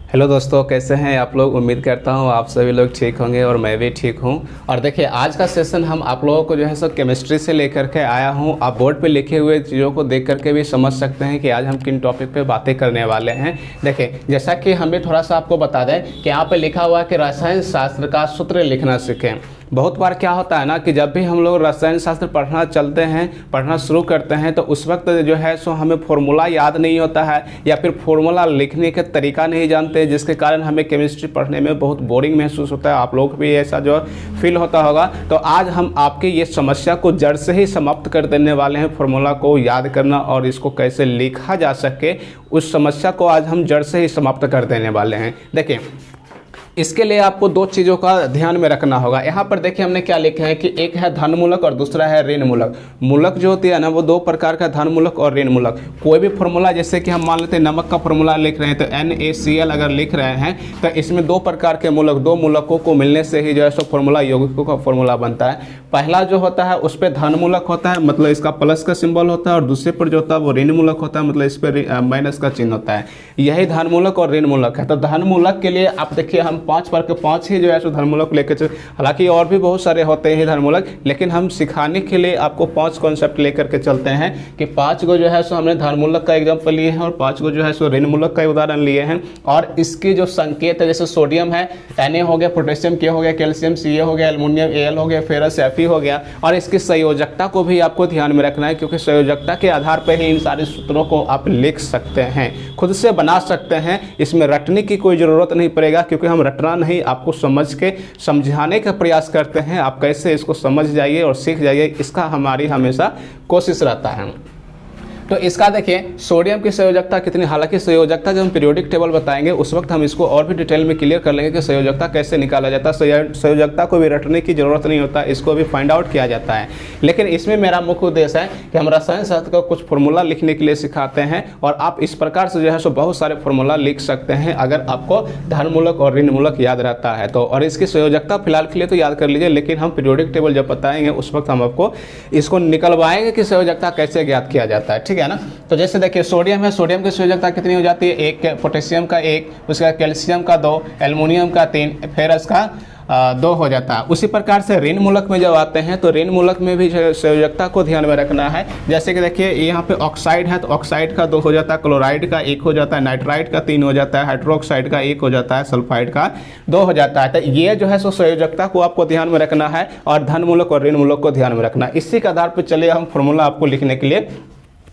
Hello दोस्तों, कैसे हैं आप लोग। उम्मीद करता हूँ आप सभी लोग ठीक होंगे और मैं भी ठीक हूँ। और देखिए, आज का सेशन हम आप लोगों को जो है सो केमिस्ट्री से लेकर के आया हूँ। आप बोर्ड पे लिखे हुए चीज़ों को देख करके भी समझ सकते हैं कि आज हम किन टॉपिक पे बातें करने वाले हैं। देखिए, जैसा कि हमें थोड़ा सा आपको बता दें कि यहाँ पे लिखा हुआ है कि रसायन शास्त्र का सूत्र लिखना सीखें। बहुत बार क्या होता है ना कि जब भी हम लोग रसायन शास्त्र पढ़ना शुरू करते हैं तो उस वक्त जो है सो हमें फॉर्मूला याद नहीं होता है या फिर फॉर्मूला लिखने का तरीका नहीं जानते, जिसके कारण हमें केमिस्ट्री पढ़ने में बहुत बोरिंग महसूस होता है। आप लोग भी ऐसा जो फील होता होगा। तो आज हम आपकी ये समस्या को जड़ से ही समाप्त कर देने वाले हैं। फॉर्मूला को याद करना और इसको कैसे लिखा जा सके, उस समस्या को आज हम जड़ से ही समाप्त कर देने वाले हैं। देखिए, इसके लिए आपको दो चीज़ों का ध्यान में रखना होगा। यहाँ पर देखिए हमने क्या लिखा है कि एक है धन मूलक और दूसरा है ऋण मूलक। मूलक जो होती है ना, वो दो प्रकार का, धन मूलक और ऋण मूलक। कोई भी फॉर्मूला, जैसे कि हम मान लेते हैं नमक का फॉर्मूला लिख रहे हैं तो NaCl अगर लिख रहे हैं तो इसमें दो प्रकार के मूलक, दो मूलकों को मिलने से ही जो है सो फॉर्मूला, यौगिकों का फॉर्मूला बनता है। पहला जो होता है उस पर धन मूलक होता है, मतलब इसका प्लस का सिंबल होता है, और दूसरे पर जो होता है वो ऋण मूलक होता है, मतलब इस पर माइनस का चिन्ह होता है। यही धन मूलक और ऋण मूलक है। तो धन मूलक के लिए आप देखिए हम 5 पर के 5 ही जो है सो धनमूलक लेकर चल, हालांकि और भी बहुत सारे होते हैं धनमूलक, लेकिन हम सिखाने के लिए आपको 5 कॉन्सेप्ट लेकर के चलते हैं कि 5 को जो है सो हमने धनमूलक का एग्जांपल लिए हैं और 5 को जो है सो ऋण मूलक का उदाहरण लिए हैं। और इसकी जो संकेत है, जैसे सोडियम है Na हो गया, पोटेशियम K हो गया, कैल्शियम Ca हो गया, एल्युमिनियम Al हो गया, फेरस Fe हो गया। और इसकी संयोजकता को भी आपको ध्यान में रखना है, क्योंकि संयोजकता के आधार पर ही इन सारे सूत्रों को आप लिख सकते हैं, खुद से बना सकते हैं। इसमें रटने की कोई ज़रूरत नहीं पड़ेगा, क्योंकि हम रटना नहीं, आपको समझ के समझाने का प्रयास करते हैं। आप कैसे इसको समझ जाइए और सीख जाइए, इसका हमारी हमेशा कोशिश रहता है। तो इसका देखिए सोडियम की संयोजकता कितनी, हालांकि संयोजकता जब हम पीरियोडिक टेबल बताएंगे उस वक्त हम इसको और भी डिटेल में क्लियर कर लेंगे कि संयोजकता कैसे निकाला जाता है। संयोजकता को भी रटने की जरूरत नहीं होता, इसको भी फाइंड आउट किया जाता है। लेकिन इसमें मेरा मुख्य उद्देश्य है कि हम रसायन शास्त्र का कुछ फॉर्मूला लिखने के लिए सिखाते हैं, और आप इस प्रकार से जो है सो बहुत सारे फॉर्मूला लिख सकते हैं अगर आपको धन मूलक और ऋण मूलक याद रहता है तो। और इसकी संयोजकता फिलहाल के लिए तो याद कर लीजिए, लेकिन हम पीरियोडिक टेबल जब बताएंगे उस वक्त हम आपको इसको निकलवाएंगे कि संयोजकता कैसे ज्ञात किया जाता है, ठीक है ना। तो जैसे देखिए सोडियम है, सोडियम की संयोजकता कितनी हो जाती है, 1, पोटेशियम का 1, उसका कैल्शियम का 2, एल्युमिनियम का 3, फेरस का 2 हो जाता है। उसी प्रकार से ऋण मूलक में जब आते हैं तो ऋण मूलक में भी संयोजकता को ध्यान में रखना है। जैसे कि देखिए यहाँ पे ऑक्साइड है तो ऑक्साइड का 2 हो जाता है, क्लोराइड का 1 हो जाता है, नाइट्राइड का 3 हो जाता है, हाइड्रोक्साइड का 1 हो जाता है, सल्फाइड का 2 हो जाता है। तो ये जो है सो संयोजकता को आपको ध्यान में रखना है और धन मूलक और ऋण मूलक को ध्यान में रखना है। इसी के आधार पर चलिए हम फॉर्मूला आपको लिखने के लिए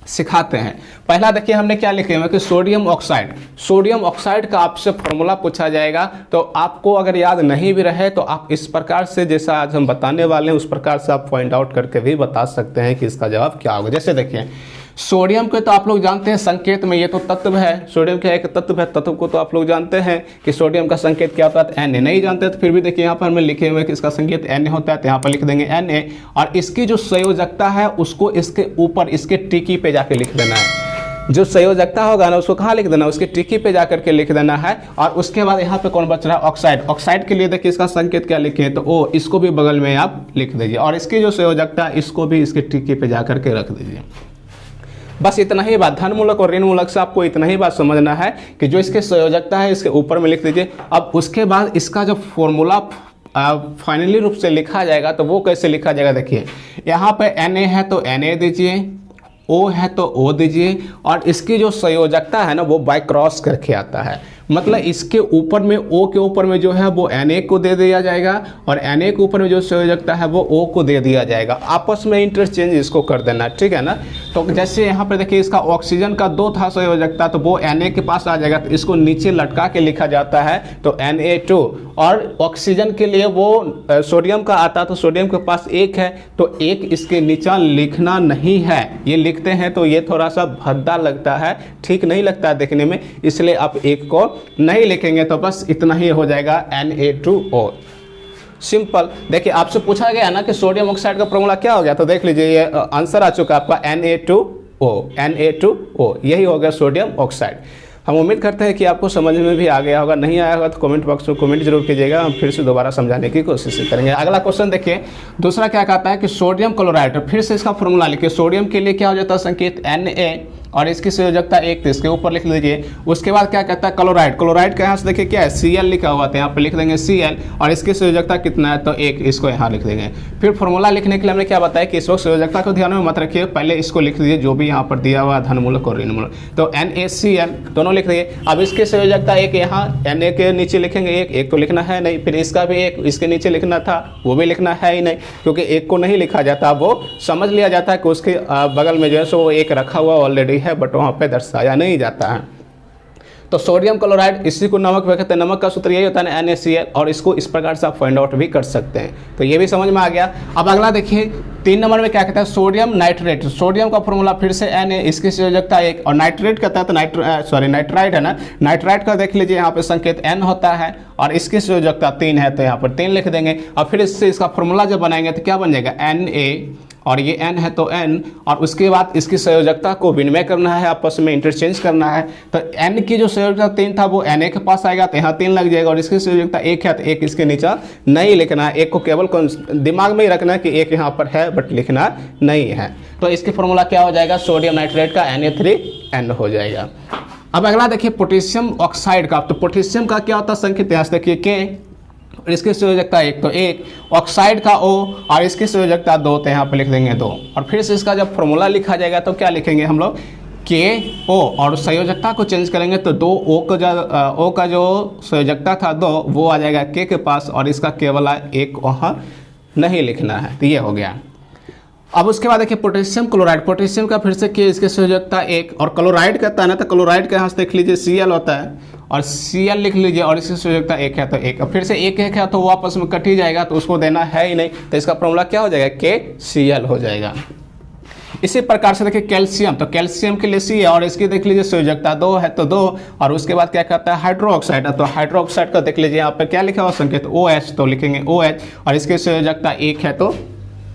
सिखाते हैं। पहला देखिए हमने क्या लिखे हुए कि सोडियम ऑक्साइड। सोडियम ऑक्साइड का आपसे फॉर्मूला पूछा जाएगा तो आपको अगर याद नहीं भी रहे तो आप इस प्रकार से, जैसा आज हम बताने वाले हैं उस प्रकार से आप पॉइंट आउट करके भी बता सकते हैं कि इसका जवाब क्या होगा। जैसे देखिए सोडियम के तो आप लोग जानते हैं संकेत में, ये तो तत्व है, सोडियम का एक तत्व है, तत्व को तो आप लोग जानते हैं कि सोडियम का संकेत क्या होता है, Na। नहीं जानते तो फिर भी देखिए यहाँ पर हमें लिखे हुए कि इसका संकेत Na होता है, तो यहाँ पर लिख देंगे Na। और इसकी जो संयोजकता है उसको इसके ऊपर, इसके टिकी पे जाके लिख देना है। जो संयोजकता होगा ना उसको कहाँ लिख देना है, उसके टिकी पे जाकर के लिख देना है। और उसके बाद यहाँ पे कौन बच रहा है, ऑक्साइड। ऑक्साइड के लिए देखिए इसका संकेत क्या लिखे तो O, इसको भी बगल में आप लिख दीजिए। और इसकी जो संयोजकता इसको भी इसके टिकी पे जाकर के रख दीजिए। बस इतना ही बात, धन मूलक और ऋण मूलक से आपको इतना ही बात समझना है कि जो इसके संयोजकता है इसके ऊपर में लिख दीजिए। अब उसके बाद इसका जो फॉर्मूला फाइनली रूप से लिखा जाएगा तो वो कैसे लिखा जाएगा, देखिए यहाँ पे Na है तो Na दीजिए, O है तो O दीजिए, और इसकी जो संयोजकता है ना वो बाय क्रॉस करके आता है, मतलब इसके ऊपर में O के ऊपर में जो है वो Na को दे दिया जाएगा और Na के ऊपर में जो संयोजकता है वो O को दे दिया जाएगा। आपस में इंटरचेंज इसको कर देना, ठीक है ना। तो जैसे यहाँ पर देखिए इसका ऑक्सीजन का 2 था संयोजकता तो वो Na के पास आ जाएगा, तो इसको नीचे लटका के लिखा जाता है तो Na2। और ऑक्सीजन के लिए वो सोडियम का आता तो सोडियम के पास 1 है तो 1 इसके नीचे लिखना नहीं है। ये लिखते हैं तो ये थोड़ा सा भद्दा लगता है, ठीक नहीं लगता है देखने में, इसलिए आप 1 को नहीं लिखेंगे। तो बस इतना ही हो जाएगा Na2O। सिंपल। देखिए आपसे पूछा गया ना कि सोडियम ऑक्साइड का फॉर्मूला क्या हो गया, तो देख लीजिए ये आंसर आ चुका आपका Na2O। यही हो गया सोडियम ऑक्साइड। हम उम्मीद करते हैं कि आपको समझ में भी आ गया होगा। नहीं आया होगा तो कमेंट बॉक्स में कमेंट जरूर कीजिएगा, हम फिर से दोबारा समझाने की कोशिश करेंगे। अगला क्वेश्चन देखिए, दूसरा क्या कहता है कि सोडियम क्लोराइड। फिर से इसका फॉर्मूला लिखिए। सोडियम के लिए क्या हो जाता है संकेत Na और इसकी संयोजकता 1, तो इसके ऊपर लिख लीजिए। उसके बाद क्या कहता है क्लोराइड, क्लोराइड का यहाँ से देखिए क्या है Cl लिखा हुआ था, यहाँ पे लिख देंगे Cl और इसकी संयोजकता कितना है तो 1, इसको यहाँ लिख देंगे। फिर फॉर्मूला लिखने के लिए हमने क्या बताया कि इस वक्त संयोजकता को ध्यान में मत रखिए, पहले इसको लिख लीजिए जो भी यहाँ पर दिया हुआ धन मूलक और ऋण मूलक, तो NaCl दोनों लिख दिए। अब इसकी संयोजकता 1 यहाँ Na के नीचे लिखेंगे 1 तो लिखना है नहीं, फिर इसका भी 1 इसके नीचे लिखना था वो भी लिखना है ही नहीं, क्योंकि 1 को नहीं लिखा जाता, वो समझ लिया जाता है कि उसके बगल में जो है सो वो 1 रखा हुआ ऑलरेडी है, बट वहाँ पे दर्शाया नहीं जाता है। तो सोडियम क्लोराइड, इसी को नमक भी कहते हैं, नमक का सूत्र यही होता है NaCl, और इसको इस प्रकार से आप फाइंड आउट भी कर सकते हैं। तो ये भी समझ में आ गया। अब अगला देखिए 3 नंबर में क्या कहता है सोडियम नाइट्रेट। सोडियम का फॉर्मूला फिर से Na, इसकी संयोजकता 1, और नाइट्रेट कहता है तो नाइट्राइट है ना, नाइट्राइट का देख लीजिए यहाँ पे संकेत N होता है और इसकी संयोजकता 3 है, तो यहाँ पर 3 लिख देंगे। और फिर इससे इसका फॉर्मूला जब बनाएंगे तो क्या बन जाएगा Na, और ये N है तो N, और उसके बाद इसकी संयोजकता को विनिमय करना है, आपस में इंटरचेंज करना है। तो N की जो संयोजकता 3 था वो Na के पास आएगा, तो यहाँ 3 लग जाएगा, और इसकी संयोजकता 1 है तो 1 इसके नीचे नहीं लिखना है, 1 को केवल दिमाग में ही रखना है कि 1 यहाँ पर है बट लिखना नहीं है। तो इसकी फॉर्मूला क्या हो जाएगा सोडियम नाइट्रेट का Na3N हो जाएगा। अब अगला देखिए पोटेशियम ऑक्साइड का। तो पोटेशियम का क्या होता है संकेत, यहाँ से देखिए K, और इसकी संयोजकता 1 तो 1, ऑक्साइड का O, और इसकी संयोजकता 2, तो यहाँ पे लिख देंगे 2। और फिर से इसका जब फॉर्मूला लिखा जाएगा तो क्या लिखेंगे हम लोग KO, और संयोजकता को चेंज करेंगे तो 2O का जो संयोजकता था 2 वो आ जाएगा K के पास, और इसका केवल 1 वहाँ नहीं लिखना है, तो ये हो गया। अब उसके बाद देखिए पोटेशियम क्लोराइड, पोटेशियम का फिर से K, इसकी संयोजकता 1, और क्लोराइड कहता है ना, तो क्लोराइड के यहाँ से देख लीजिए Cl होता है और Cl लिख लीजिए, और इसकी संयोजकता 1 है तो 1, और फिर से 1 है तो वो आपस में कट ही जाएगा, तो उसको देना है ही नहीं, तो इसका फॉर्मूला क्या हो जाएगा KCl हो जाएगा। इसी प्रकार से देखिए कैल्शियम, तो कैल्शियम के लिए C है और इसकी देख लीजिए संयोजकता 2 है तो 2, और उसके बाद क्या कहता है हाइड्रोक्साइड, तो हाइड्रोक्साइड का देख लीजिए यहाँ पे क्या लिखा हुआ संकेत OH, तो लिखेंगे OH, और इसकी संयोजकता 1 है तो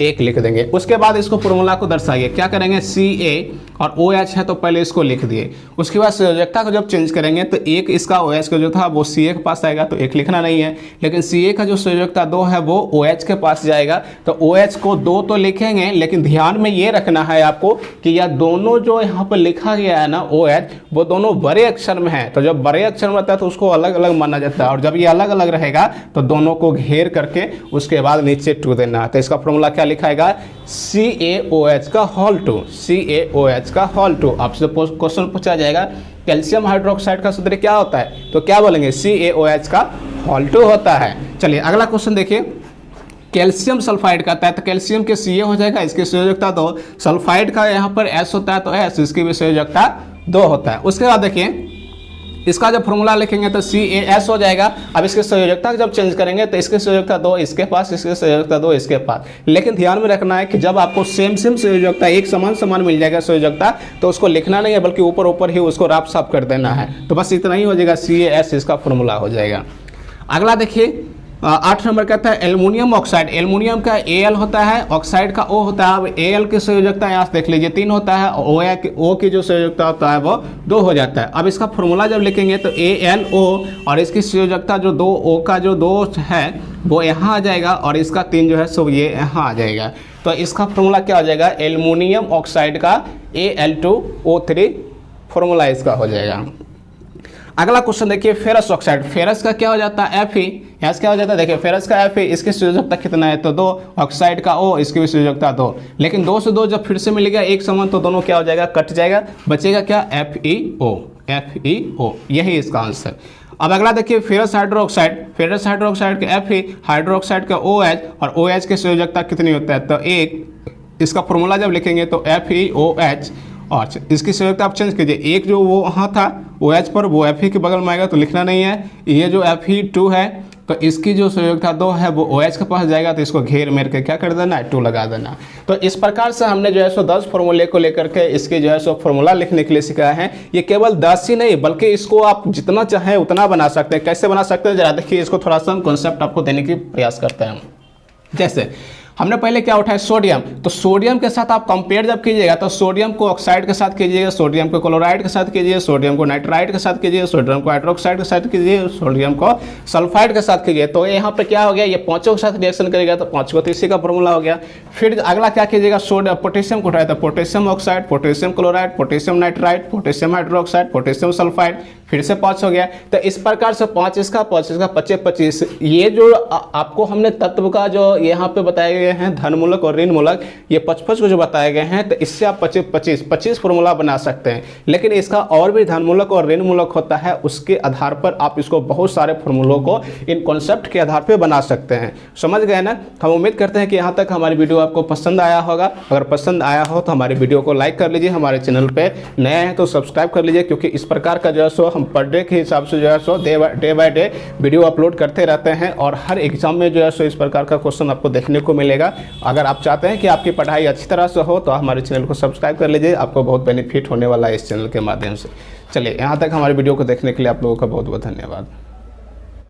1 लिख देंगे। उसके बाद इसको फॉर्मूला को दर्शाइए, क्या करेंगे Ca और OH है तो पहले इसको लिख दिए। उसके बाद संयोजकता को जब चेंज करेंगे तो 1 इसका OH का जो था वो Ca के पास आएगा, तो 1 लिखना नहीं है, लेकिन Ca का जो संयोजकता 2 है वो OH के पास जाएगा, तो OH को 2 तो लिखेंगे, लेकिन ध्यान में ये रखना है आपको कि यह दोनों जो यहाँ पर लिखा गया है ना OH, वो दोनों बड़े अक्षर में है, तो जब बड़े अक्षर में रहता है तो उसको अलग अलग माना जाता है, और जब ये अलग अलग रहेगा तो दोनों को घेर करके उसके बाद नीचे 2 देना है। तो इसका फॉर्मूला क्या लिखाएगा CaOH का होल 2, CaOH का होल 2। आपसे क्वेश्चन पूछा जाएगा कैल्शियम हाइड्रोक्साइड का सूत्र क्या होता है, तो क्या बोलेंगे CaOH का होल 2 होता है। चलिए अगला क्वेश्चन देखिए, कैल्शियम सल्फाइड का है, तो कैल्शियम के Ca हो जाएगा, इसकी संयोजकता 2, सल्फाइड का यहाँ पर S होता है तो S, इसकी भी संयोजकता 2 होता है। उसके बाद देखिए इसका जब फॉर्मूला लिखेंगे तो CaS हो जाएगा। अब इसके संयोजकता जब चेंज करेंगे तो इसकी संयोजकता 2 इसके पास, इसकी संयोजकता 2 इसके पास, लेकिन ध्यान में रखना है कि जब आपको सेम संयोजकता एक समान मिल जाएगा संयोजकता, तो उसको लिखना नहीं है बल्कि ऊपर ऊपर ही उसको राफ साफ कर देना है, तो बस इतना ही हो जाएगा, CaS इसका फॉर्मूला हो जाएगा। अगला देखिए 8 नंबर कहता है एल्युमिनियम ऑक्साइड। एल्युमिनियम का Al होता है, ऑक्साइड का O होता है। अब Al की संयोजकता यहाँ से देख लीजिए 3 होता है, O की जो संयोजकता होता है वो 2 हो जाता है। अब इसका फॉर्मूला जब लिखेंगे तो AlO, और इसकी संयोजकता जो 2O का जो 2 है वो यहाँ आ जाएगा, और इसका 3 जो है सो ये यहाँ आ जाएगा। तो इसका फॉर्मूला क्या हो जाएगा एल्युमिनियम ऑक्साइड का Al2O3 फॉर्मूला इसका हो जाएगा। अगला क्वेश्चन देखिए फेरस ऑक्साइड। फेरस का क्या हो जाता है Fe, यहाँ से क्या हो जाता है देखिए फेरस का Fe, इसकी संयोजकता कितना है तो 2, ऑक्साइड का O, इसकी भी संयोजकता 2, लेकिन 2 से 2 जब फिर से मिलेगा एक समान तो दोनों क्या हो जाएगा कट जाएगा, बचेगा क्या FeO, यही इसका आंसर। अब अगला देखिए फेरस हाइड्रोक्साइड। फेरस हाइड्रोक्साइड का Fe, हाइड्रोक्साइड का OH, और OH की संयोजकता कितनी होता है तो 1। इसका फॉर्मूला जब लिखेंगे तो FeOH, और इसकी संयोजकता आप चेंज कीजिए, एक जो वो वहाँ था OH पर वो Fe के बगल में आएगा तो लिखना नहीं है, ये जो Fe2 है तो इसकी जो संयोजकता 2 है वो OH के पास जाएगा, तो इसको घेर मेर के क्या कर देना है 2 लगा देना। तो इस प्रकार से हमने जो है सो 10 फॉर्मूले को लेकर के इसके जो है सो फॉर्मूला लिखने के लिए सिखाया है। ये केवल 10 ही नहीं बल्कि इसको आप जितना चाहें उतना बना सकते हैं। कैसे बना सकते हैं जरा देखिए, इसको थोड़ा सा हम कॉन्सेप्ट आपको देने की प्रयास करते हैं। जैसे हमने पहले क्या उठाया, सोडियम। तो सोडियम के साथ आप कंपेयर जब कीजिएगा तो सोडियम को ऑक्साइड के साथ कीजिएगा, सोडियम को क्लोराइड के साथ कीजिए, सोडियम को नाइट्राइड के साथ कीजिए, सोडियम को हाइड्रोक्साइड के साथ कीजिए, सोडियम को सल्फाइड के साथ कीजिए। तो यहाँ पे क्या हो गया, ये पांचों के साथ रिएक्शन करेगा तो पांचों, तो इसी का फॉर्मूला हो गया। फिर अगला क्या कीजिएगा, सोडियम पोटेशियम को उठाया तो potassium oxide, potassium chloride, potassium nitride, potassium hydroxide, potassium sulphide, फिर से 5 हो गया। तो इस प्रकार से 5 इसका 25 ये जो आपको हमने तत्व का जो यहाँ पे बताए गए हैं धन मूलक और ऋण मूलक, ये 55 को जो बताए गए हैं, तो इससे आप 25 फॉर्मूला बना सकते हैं। लेकिन इसका और भी धन मूलक और ऋण मूलक होता है, उसके आधार पर आप इसको बहुत सारे फॉर्मूलों को इन कॉन्सेप्ट के आधार पर बना सकते हैं। समझ गए ना। हम उम्मीद करते हैं कि यहाँ तक हमारी वीडियो आपको पसंद आया होगा। अगर पसंद आया हो तो हमारी वीडियो को लाइक कर लीजिए, हमारे चैनल पे नए हैं तो सब्सक्राइब कर लीजिए, क्योंकि इस प्रकार का जो है सो हम पर डे के हिसाब से जो है सो day by day video upload करते रहते हैं, और हर एग्जाम में जो है सो इस प्रकार का क्वेश्चन आपको देखने को मिलेगा। अगर आप चाहते हैं कि आपकी पढ़ाई अच्छी तरह से हो तो हमारे चैनल को सब्सक्राइब कर लीजिए, आपको बहुत बेनिफिट होने वाला है इस चैनल के माध्यम से। चलिए, यहाँ तक हमारी वीडियो को देखने के लिए आप लोगों का बहुत बहुत धन्यवाद।